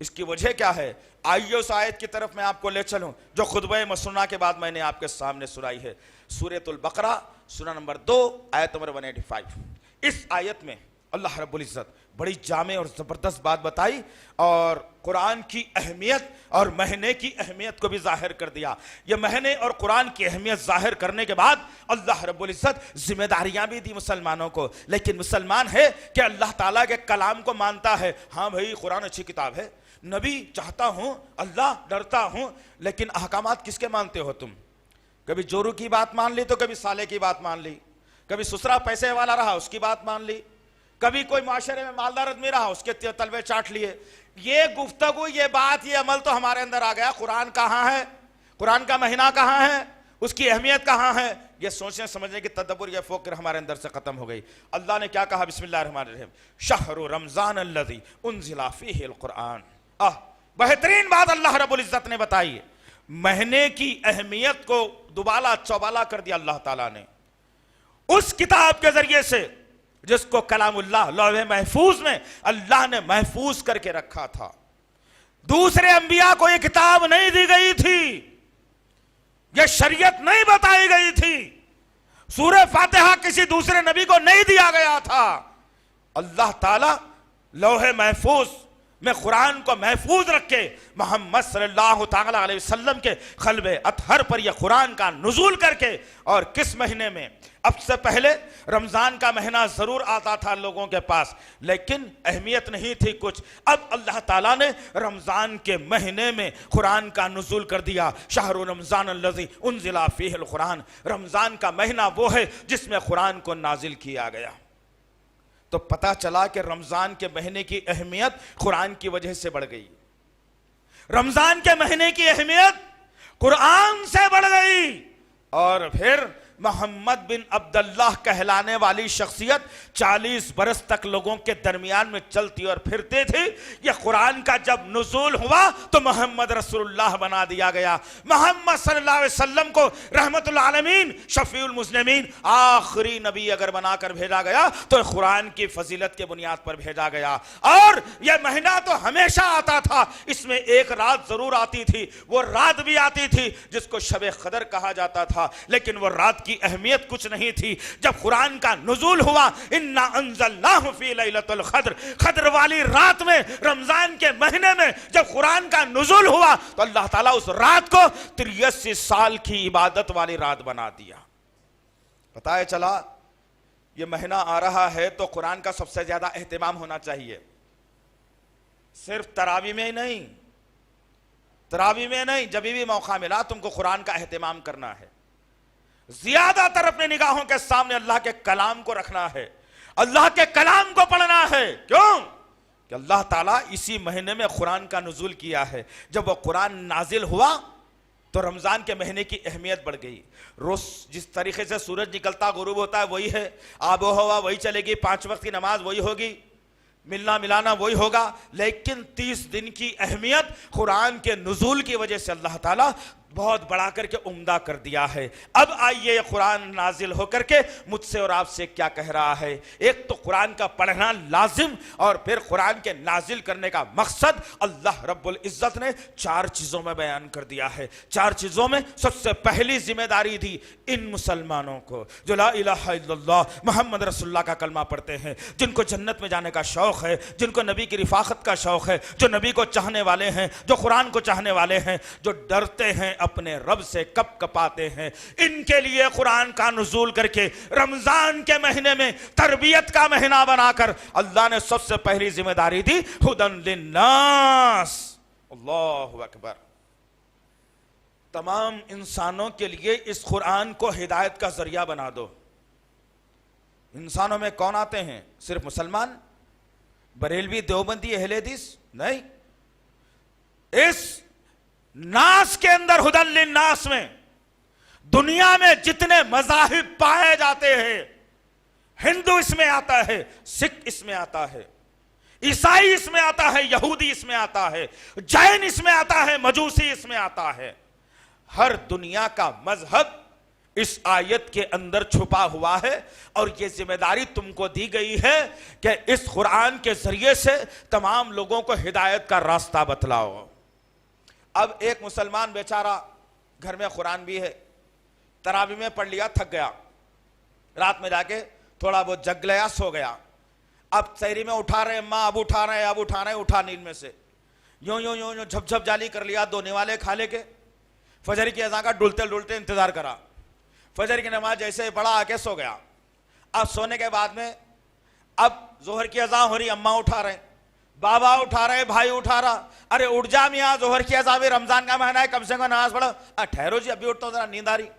اس کی وجہ کیا ہے؟ آئیے اس آیت کی طرف میں آپ کو لے چلوں جو خطبہ مسنونہ کے بعد میں نے آپ کے سامنے سنائی ہے. سورۃ البقرہ سورہ نمبر 2 آیت نمبر 185. اس آیت میں اللہ رب العزت بڑی جامع اور زبردست بات بتائی اور قرآن کی اہمیت اور مہینے کی اہمیت کو بھی ظاہر کر دیا. یہ مہینے اور قرآن کی اہمیت ظاہر کرنے کے بعد اللہ رب العزت ذمہ داریاں بھی دی مسلمانوں کو. لیکن مسلمان ہے کہ اللہ تعالیٰ کے کلام کو مانتا ہے. ہاں بھائی قرآن اچھی کتاب ہے، نبی چاہتا ہوں، اللہ ڈرتا ہوں، لیکن احکامات کس کے مانتے ہو تم؟ کبھی جورو کی بات مان لی تو کبھی سالے کی بات مان لی، کبھی سسرا پیسے والا رہا اس کی بات مان لی، کبھی کوئی معاشرے میں مالدار آدمی رہا اس کے تلوے چاٹ لیے. یہ گفتگو، یہ بات، یہ عمل تو ہمارے اندر آ گیا. قرآن کہاں ہے؟ قرآن کا مہینہ کہاں ہے؟ اس کی اہمیت کہاں ہے؟ یہ سوچنے سمجھنے کی تدبر، یہ فکر ہمارے اندر سے ختم ہو گئی. اللہ نے کیا کہا؟ بسم اللہ الرحمن الرحیم. شہر رمضان الذی انزل فیہ القرآن. بہترین بات اللہ رب العزت نے بتائی ہے. مہینے کی اہمیت کو دوبالا چوبالا کر دیا اللہ تعالیٰ نے اس کتاب کے ذریعے سے جس کو کلام اللہ لوح محفوظ میں اللہ نے محفوظ کر کے رکھا تھا. دوسرے انبیاء کو یہ کتاب نہیں دی گئی تھی، یہ شریعت نہیں بتائی گئی تھی، سورہ فاتحہ کسی دوسرے نبی کو نہیں دیا گیا تھا. اللہ تعالیٰ لوح محفوظ میں قرآن کو محفوظ رکھ کے محمد صلی اللہ تعالیٰ علیہ وسلم کے قلب اطہر پر یہ قرآن کا نزول کر کے، اور کس مہینے میں؟ اب سے پہلے رمضان کا مہینہ ضرور آتا تھا لوگوں کے پاس، لیکن اہمیت نہیں تھی کچھ۔ اب اللہ تعالیٰ نے رمضان کے مہینے میں قرآن کا نزول کر دیا۔ شہر رمضان الذی انزل فیہ القرآن، رمضان کا مہینہ وہ ہے جس میں قرآن کو نازل کیا گیا۔ تو پتہ چلا کہ رمضان کے مہینے کی اہمیت قرآن کی وجہ سے بڑھ گئی، رمضان کے مہینے کی اہمیت قرآن سے بڑھ گئی۔ اور پھر محمد بن عبداللہ کہلانے والی شخصیت 40 برس تک لوگوں کے درمیان میں چلتی اور پھرتی تھی۔ یہ قرآن کا جب نزول ہوا تو محمد رسول اللہ بنا دیا گیا۔ محمد صلی اللہ علیہ وسلم کو رحمت العالمین، شفیع المذنبین، آخری نبی اگر بنا کر بھیجا گیا تو قرآن کی فضیلت کے بنیاد پر بھیجا گیا۔ اور یہ مہینہ تو ہمیشہ آتا تھا، اس میں ایک رات ضرور آتی تھی، وہ رات بھی آتی تھی جس کو شب قدر کہا جاتا تھا، لیکن وہ رات کی اہمیت کچھ نہیں تھی۔ جب قرآن کا نزول ہوا، انا انزلناہ فی لیلۃ القدر، قدر والی رات میں، رمضان کے مہینے میں جب قرآن کا نزول ہوا تو اللہ تعالیٰ اس رات کو 83 سال کی عبادت والی رات بنا دیا۔ پتہ چلا یہ مہینہ آ رہا ہے تو قرآن کا سب سے زیادہ اہتمام ہونا چاہیے، صرف تراویح میں ہی نہیں، تراویح میں نہیں، جب بھی موقع ملا تم کو قرآن کا اہتمام کرنا ہے، زیادہ تر اپنے نگاہوں کے سامنے اللہ کے کلام کو رکھنا ہے، اللہ کے کلام کو پڑھنا ہے۔ کیوں کہ اللہ تعالیٰ اسی مہینے میں قرآن کا نزول کیا ہے۔ جب وہ قرآن نازل ہوا تو رمضان کے مہینے کی اہمیت بڑھ گئی۔ روز جس طریقے سے سورج نکلتا غروب ہوتا ہے وہی ہے، آب و ہوا وہی چلے گی، 5 وقت کی نماز وہی ہوگی، ملنا ملانا وہی ہوگا، لیکن 30 دن کی اہمیت قرآن کے نزول کی وجہ سے اللہ تعالیٰ بہت بڑھا کر کے عمدہ کر دیا ہے۔ اب آئیے قرآن نازل ہو کر کے مجھ سے اور آپ سے کیا کہہ رہا ہے۔ ایک تو قرآن کا پڑھنا لازم، اور پھر قرآن کے نازل کرنے کا مقصد اللہ رب العزت نے 4 چیزوں میں بیان کر دیا ہے۔ 4 چیزوں میں سب سے پہلی ذمہ داری دی ان مسلمانوں کو جو لا الہ الا اللہ محمد رسول اللہ کا کلمہ پڑھتے ہیں، جن کو جنت میں جانے کا شوق ہے، جن کو نبی کی رفاقت کا شوق ہے، جو نبی کو چاہنے والے ہیں، جو قرآن کو چاہنے والے ہیں، جو ڈرتے ہیں اپنے رب سے کپ کپاتے ہیں۔ ان کے لیے قرآن کا نزول کر کے رمضان کے مہینے میں تربیت کا مہینہ بنا کر اللہ نے سب سے پہلی ذمہ داری دی ہدن للناس۔ اللہ اکبر۔ تمام انسانوں کے لیے اس قرآن کو ہدایت کا ذریعہ بنا دو۔ انسانوں میں کون آتے ہیں؟ صرف مسلمان، بریلوی، دیوبندی، اہل حدیث نہیں۔ اس ناس کے اندر ہدن للناس میں دنیا میں جتنے مذاہب پائے جاتے ہیں، ہندو اس میں آتا ہے، سکھ اس میں آتا ہے، عیسائی اس میں آتا ہے، یہودی اس میں آتا ہے، جین اس میں آتا ہے، مجوسی اس میں آتا ہے، ہر دنیا کا مذہب اس آیت کے اندر چھپا ہوا ہے۔ اور یہ ذمہ داری تم کو دی گئی ہے کہ اس قرآن کے ذریعے سے تمام لوگوں کو ہدایت کا راستہ بتلاؤ۔ اب ایک مسلمان بیچارہ گھر میں قرآن بھی ہے، تراویح میں پڑھ لیا، تھک گیا، رات میں جا کے تھوڑا بہت جگ لیا، سو گیا، اب سحری میں اٹھا رہے، ماں اب اٹھا رہے، اب اٹھا رہے، اٹھا نیند میں سے، یوں یوں یوں یوں جھپ جھپ جالی کر لیا، 2 نوالے کھا لے کے فجر کی اذان کا ڈولتے ڈولتے انتظار کرا، فجر کی نماز جیسے پڑھا آ کے سو گیا۔ اب سونے کے بعد میں اب ظہر کی اذان ہو رہی، اماں اٹھا رہے، بابا اٹھا رہے، بھائی اٹھا رہا، ارے اٹھ جا میاں، ظہر کی اذان، رمضان کا مہینہ ہے، کم سے کم نماز پڑھو۔ ٹھہرو جی، ابھی اٹھتا ہوں، ذرا نیند آ رہی،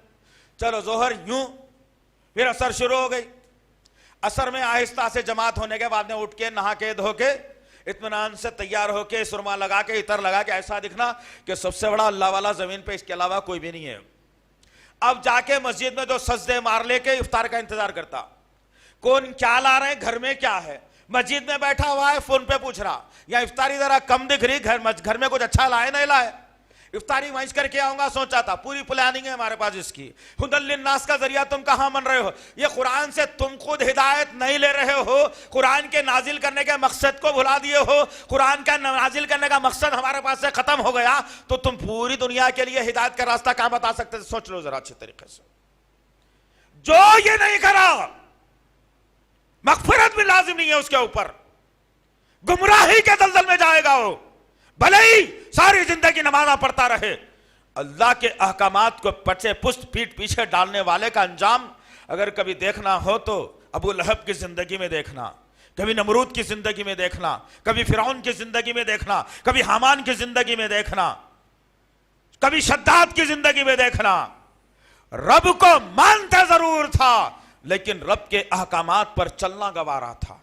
چلو ظہر یوں، پھر عصر شروع ہو گئی۔ عصر میں آہستہ سے جماعت ہونے کے بعد میں اٹھ کے نہا کے دھو کے اطمینان سے تیار ہو کے سرما لگا کے عطر لگا کے ایسا دکھنا کہ سب سے بڑا اللہ والا زمین پہ اس کے علاوہ کوئی بھی نہیں ہے۔ اب جا کے مسجد میں 2 سجدے مار لے کے افطار کا انتظار کرتا، کون کیا لا رہے ہیں، گھر میں کیا ہے، مسجد میں بیٹھا ہوا ہے، فون پہ پوچھ رہا، یا افطاری ذرا کم دکھ رہی، گھر میں کچھ اچھا لائے نہیں لائے، افطاری وہیں کر کے آؤں گا سوچا تھا، پوری پلاننگ ہے ہمارے پاس اس کی۔ ہدن للناس کا ذریعہ تم کہاں من رہے ہو؟ یہ قرآن سے تم خود ہدایت نہیں لے رہے ہو، قرآن کے نازل کرنے کے مقصد کو بھلا دیے ہو، قرآن کا نازل کرنے کا مقصد ہمارے پاس سے ختم ہو گیا، تو تم پوری دنیا کے لیے ہدایت کا راستہ کہاں بتا سکتے؟ سوچ لو ذرا اچھے طریقے سے۔ جو یہ نہیں کرا مغفرت بھی لازم نہیں ہے اس کے اوپر، گمراہی کے دلدل میں جائے گا وہ، بھلے ہی ساری زندگی نمازاں پڑھتا رہے۔ اللہ کے احکامات کو پچے پشت پیٹ پیچھے ڈالنے والے کا انجام اگر کبھی دیکھنا ہو تو ابو لہب کی زندگی میں دیکھنا، کبھی نمرود کی زندگی میں دیکھنا، کبھی فرعون کی زندگی میں دیکھنا، کبھی حامان کی زندگی میں دیکھنا، کبھی شداد کی زندگی میں دیکھنا، رب کو مانتا ضرور تھا لیکن رب کے احکامات پر چلنا گوارا تھا۔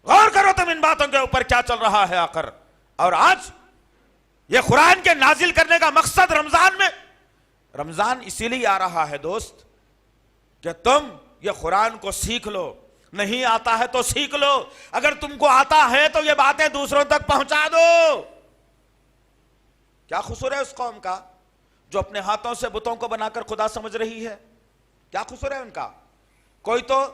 غور کرو تم ان باتوں کے اوپر کیا چل رہا ہے آخر۔ اور آج یہ قرآن کے نازل کرنے کا مقصد رمضان اسی لیے آ رہا ہے دوست کہ تم یہ قرآن کو سیکھ لو، نہیں آتا ہے تو سیکھ لو، اگر تم کو آتا ہے تو یہ باتیں دوسروں تک پہنچا دو۔ کیا قصور ہے اس قوم کا جو اپنے ہاتھوں سے بتوں کو بنا کر خدا سمجھ رہی ہے؟ کیا قصور ہے ان کا؟ کوئی تو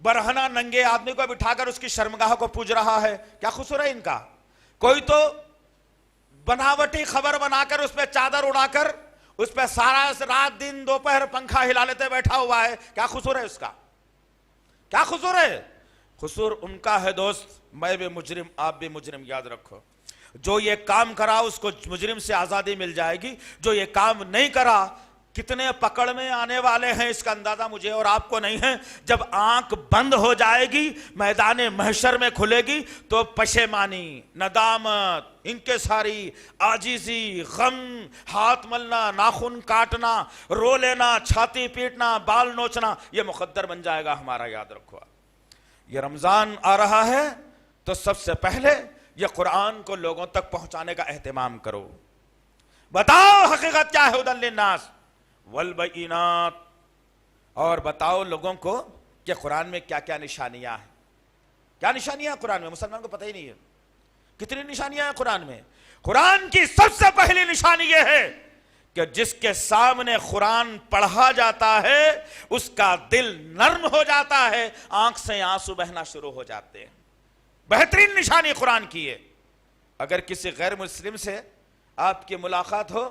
برہنہ ننگے آدمی کو بٹھا کر اس کی شرمگاہ کو پوج رہا ہے، کیا قصور ہے ان کا؟ کوئی تو بناوٹی خبر بنا کر اس پہ چادر اڑا کر اس پہ سارا رات دن دوپہر پنکھا ہلا لیتے بیٹھا ہوا ہے، کیا قصور ہے اس کا؟ کیا قصور ہے؟ قصور ان کا ہے دوست، میں بھی مجرم آپ بھی مجرم، یاد رکھو۔ جو یہ کام کرا اس کو مجرم سے آزادی مل جائے گی، جو یہ کام نہیں کرا کتنے پکڑ میں آنے والے ہیں اس کا اندازہ مجھے اور آپ کو نہیں ہے۔ جب آنکھ بند ہو جائے گی میدان محشر میں کھلے گی تو پشیمانی، ندامت، انکساری، عاجزی، غم، ہاتھ ملنا، ناخن کاٹنا، رو لینا، چھاتی پیٹنا، بال نوچنا، یہ مقدر بن جائے گا ہمارا، یاد رکھو۔ یہ رمضان آ رہا ہے تو سب سے پہلے یہ قرآن کو لوگوں تک پہنچانے کا اہتمام کرو۔ بتاؤ حقیقت کیا ہے، ہدی للناس والبینات، اور بتاؤ لوگوں کو کہ قرآن میں کیا کیا نشانیاں ہیں۔ کیا نشانیاں ہیں قرآن میں؟ مسلمان کو پتہ ہی نہیں ہے کتنی نشانیاں ہیں قرآن میں۔ قرآن کی سب سے پہلی نشانی یہ ہے کہ جس کے سامنے قرآن پڑھا جاتا ہے اس کا دل نرم ہو جاتا ہے، آنکھ سے آنسو بہنا شروع ہو جاتے ہیں۔ بہترین نشانی قرآن کی ہے۔ اگر کسی غیر مسلم سے آپ کی ملاقات ہو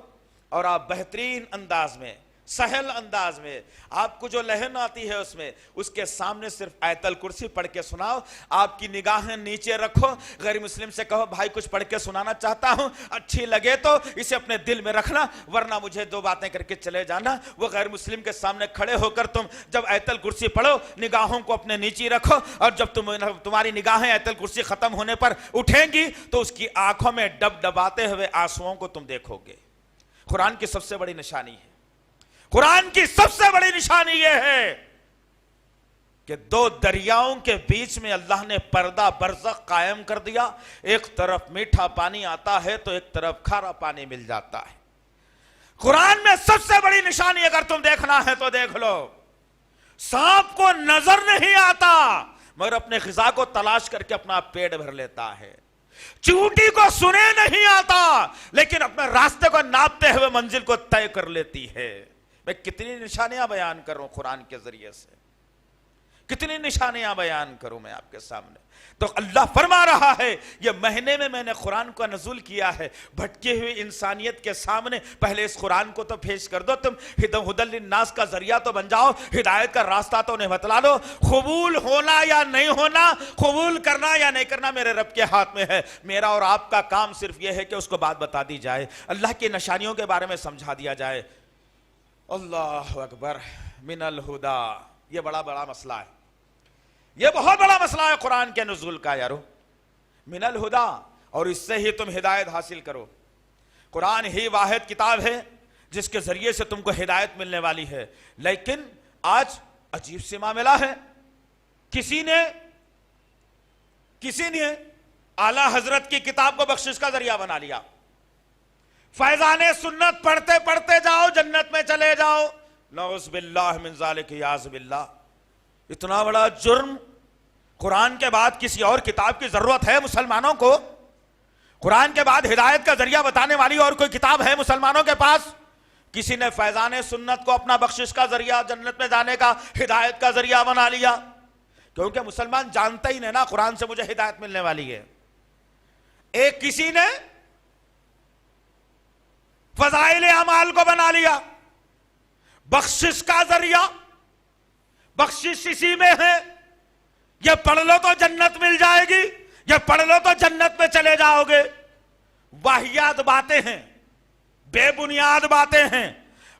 اور آپ بہترین انداز میں، سہل انداز میں، آپ کو جو لہن آتی ہے اس میں، اس کے سامنے صرف آیت الکرسی پڑھ کے سناؤ، آپ کی نگاہیں نیچے رکھو، غیر مسلم سے کہو بھائی کچھ پڑھ کے سنانا چاہتا ہوں، اچھی لگے تو اسے اپنے دل میں رکھنا ورنہ مجھے دو باتیں کر کے چلے جانا۔ وہ غیر مسلم کے سامنے کھڑے ہو کر تم جب آیت الکرسی پڑھو نگاہوں کو اپنے نیچے رکھو، اور جب تمہاری نگاہیں آیت الکرسی ختم ہونے پر اٹھیں گی تو اس کی آنکھوں میں ڈب ڈباتے ہوئے آنسوؤں کو تم دیکھو گے۔ قرآن کی سب سے بڑی نشانی ہے، قرآن کی سب سے بڑی نشانی یہ ہے کہ دو دریاؤں کے بیچ میں اللہ نے پردہ برزخ قائم کر دیا، ایک طرف میٹھا پانی آتا ہے تو ایک طرف کھارا پانی مل جاتا ہے۔ قرآن میں سب سے بڑی نشانی اگر تم دیکھنا ہے تو دیکھ لو، سانپ کو نظر نہیں آتا مگر اپنے غذا کو تلاش کر کے اپنا پیٹ بھر لیتا ہے، چونٹی کو سنے نہیں آتا لیکن اپنے راستے کو ناپتے ہوئے منزل کو طے کر لیتی ہے۔ میں کتنی نشانیاں بیان کروں قرآن کے ذریعے سے، کتنی نشانیاں بیان کروں میں آپ کے سامنے۔ تو اللہ فرما رہا ہے یہ مہینے میں میں نے قرآن کو نزول کیا ہے، بھٹکی ہوئی انسانیت کے سامنے پہلے اس قرآن کو تو پیش کر دو، تم ہدی للناس کا ذریعہ تو بن جاؤ، ہدایت کا راستہ تو انہیں بتلا دو۔ قبول ہونا یا نہیں ہونا، قبول کرنا یا نہیں کرنا میرے رب کے ہاتھ میں ہے، میرا اور آپ کا کام صرف یہ ہے کہ اس کو بات بتا دی جائے، اللہ کی نشانیوں کے بارے میں سمجھا دیا جائے۔ اللہ اکبر، من الہدی، یہ بڑا مسئلہ ہے، یہ بہت بڑا مسئلہ ہے قرآن کے نزول کا یارو۔ من الہدی، اور اس سے ہی تم ہدایت حاصل کرو۔ قرآن ہی واحد کتاب ہے جس کے ذریعے سے تم کو ہدایت ملنے والی ہے، لیکن آج عجیب سی معاملہ ہے، کسی نے اعلی حضرت کی کتاب کو بخشش کا ذریعہ بنا لیا، فیضان سنت پڑھتے پڑھتے جاؤ جنت میں چلے جاؤ، نعوذ باللہ من ذالک، یاذ باللہ۔ اتنا بڑا جرم، قرآن کے بعد کسی اور کتاب کی ضرورت ہے مسلمانوں کو؟ قرآن کے بعد ہدایت کا ذریعہ بتانے والی اور کوئی کتاب ہے مسلمانوں کے پاس؟ کسی نے فیضان سنت کو اپنا بخشش کا ذریعہ، جنت میں جانے کا، ہدایت کا ذریعہ بنا لیا، کیونکہ مسلمان جانتا ہی نہیں نا قرآن سے مجھے ہدایت ملنے والی ہے۔ ایک کسی نے فضائل اعمال کو بنا لیا بخشش کا ذریعہ، بخشش اسی میں ہے، یہ پڑھ لو تو جنت مل جائے گی، یہ پڑھ لو تو جنت میں چلے جاؤ گے۔ واہیات باتیں ہیں، بے بنیاد باتیں ہیں،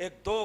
1-2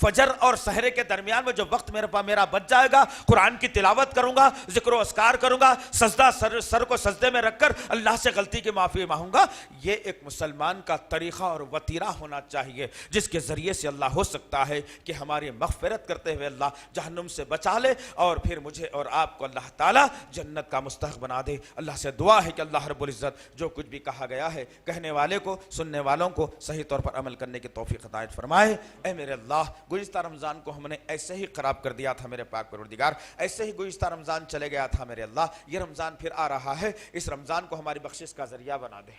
فجر اور سحر کے درمیان میں جو وقت میرا بچ جائے گا، قرآن کی تلاوت کروں گا، ذکر و اذکار کروں گا، سجدہ سر کو سجدے میں رکھ کر اللہ سے غلطی کی معافی مانگوں گا. یہ ایک مسلمان کا طریقہ اور وتیرہ ہونا چاہیے جس کے ذریعے سے اللہ ہو سکتا ہے کہ ہماری مغفرت کرتے ہوئے اللہ جہنم سے بچا لے اور پھر مجھے اور آپ کو اللہ تعالیٰ جنت کا مستحق بنا دے. اللہ سے دعا ہے کہ اللہ رب العزت جو کچھ بھی کہا گیا ہے کہنے والے کو سننے والوں کو صحیح طور پر عمل کرنے کی توفیق عطا فرمائے. اے میرے اللہ، گزشتہ رمضان کو ہم نے ایسے ہی خراب کر دیا تھا میرے پاک پروردگار، ایسے ہی گزشتہ رمضان چلے گیا تھا میرے اللہ. یہ رمضان پھر آ رہا ہے، اس رمضان کو ہماری بخشش کا ذریعہ بنا دے،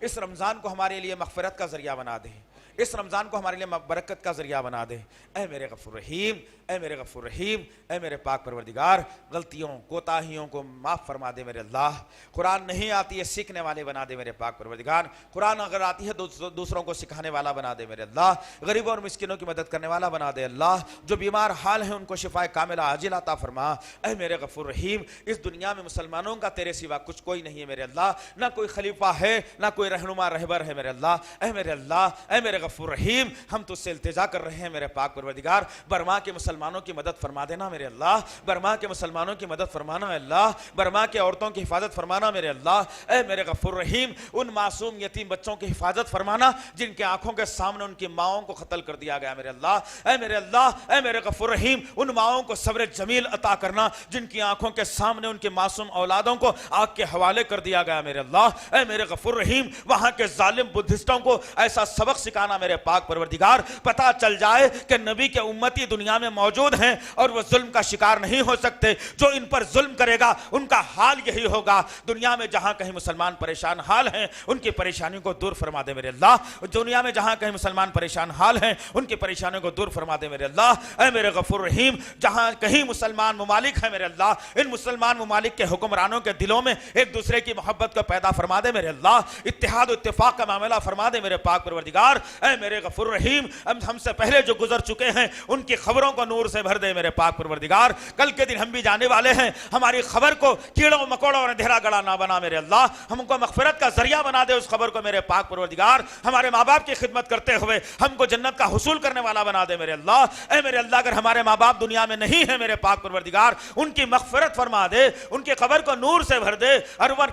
اس رمضان کو ہمارے لیے مغفرت کا ذریعہ بنا دے، اس رمضان کو ہمارے لیے برکت کا ذریعہ بنا دے. اے میرے غفور رحیم، اے میرے غفور رحیم، اے میرے پاک پروردگار، غلطیوں کوتاہیوں کو معاف فرما دے میرے اللہ. قرآن نہیں آتی ہے سیکھنے والے بنا دے میرے پاک پروردگار، قرآن اگر آتی ہے دوسروں کو سکھانے والا بنا دے میرے اللہ. غریبوں اور مسکینوں کی مدد کرنے والا بنا دے اللہ. جو بیمار حال ہیں ان کو شفائے کاملہ عاجلہ عطا فرما. اے میرے غفور رحیم، اس دنیا میں مسلمانوں کا تیرے سوا کچھ کوئی نہیں ہے میرے اللہ، نہ کوئی خلیفہ ہے نہ کوئی رہنما رہبر ہے میرے اللہ. اے میرے اللہ، اے میرے غفور رحیم، ہم تجھ سے التجا کر رہے ہیں میرے پاک پروردگار، برما کے مسلمانوں کی مدد فرما دینا میرے اللہ، برما کے مسلمانوں کی مدد فرمانا میرے اللہ، برما کے عورتوں کی حفاظت فرمانا میرے اللہ. اے میرے غفور رحیم، ان معصوم یتیم بچوں کی حفاظت فرمانا جن کے آنکھوں کے سامنے ان کی ماؤں کو قتل کر دیا گیا میرے اللہ. اے میرے اللہ، اے میرے غفور رحیم، ان ماؤں کو صبر جمیل عطا کرنا جن کی آنکھوں کے سامنے ان کے معصوم اولادوں کو آگ کے حوالے کر دیا گیا میرے اللہ. اے میرے غفور رحیم، وہاں کے ظالم بدھسٹوں کو ایسا سبق سکھانا میرے پاک پروردگار، پتہ چل جائے کہ نبی کے امتی دنیا میں موجود ہیں اور وہ ظلم کا شکار نہیں ہو سکتے. جو ان پر ظلم کرے گا ان کا حال یہی ہوگا. دنیا میں جہاں کہیں مسلمان پریشان حال ہیں ان کی پریشانیوں کو دور فرما دے میرے اللہ. دنیا میں جہاں کہیں مسلمان پریشان حال ہیں ان کی پریشانیوں کو دور فرما دے میرے اللہ. اے میرے غفور رحیم، جہاں کہیں مسلمان ممالک ہیں میرے اللہ، ان مسلمان ممالک کے حکمرانوں کے دلوں میں ایک دوسرے کی محبت کو پیدا فرما دے میرے اللہ. اتحاد و اتفاق کا معاملہ فرما دے میرے پاک پروردگار. اے میرے غفور رحیم، ہم سے پہلے جو گزر چکے ہیں ان کی خبروں کو نور سے بھر دے میرے پاک پروردگار. کل کے دن ہم بھی جانے والے ہیں، ہماری خبر کو کیڑوں مکوڑوں اور اندھیرا گڑا نہ بنا میرے اللہ. ہم کو مغفرت کا ذریعہ بنا دے اس خبر کو میرے پاک پروردگار. ہمارے ماں باپ کی خدمت کرتے ہوئے ہم کو جنت کا حصول کرنے والا بنا دے میرے اللہ. اے میرے اللہ، اگر ہمارے ماں باپ دنیا میں نہیں ہیں میرے پاک پروردگار، ان کی مغفرت فرما دے، ان کی خبر کو نور سے بھر دے،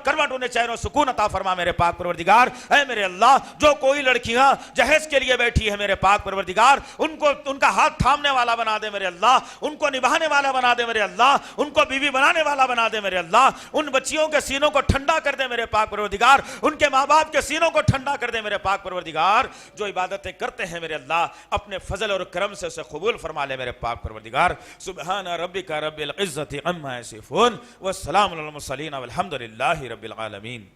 کروٹ انہیں چین و سکون عطا فرما میرے پاک پروردگار. اے میرے اللہ، جو کوئی لڑکیاں جہیز کے لیے بیٹھی ہے میرے پاک پروردگار، ان کا ہاتھ تھامنے والا بنا دے میرے اللہ، ان کو نبھانے والا بنا دے میرے اللہ، ان کو بیوی بنانے والا بنا دے میرے اللہ. ان بچیوں کے سینوں کو ٹھنڈا کر دے میرے پاک پروردگار، ان کے ماں باپ کے سینوں کو ٹھنڈا کر دے میرے پاک پروردگار. جو عبادتیں کرتے ہیں میرے اللہ، اپنے فضل اور کرم سے اسے قبول فرما لے میرے پاک پروردگار. سبحان ربک رب العزت عما یصفون والسلام علی المرسلین والحمد للہ رب العالمین.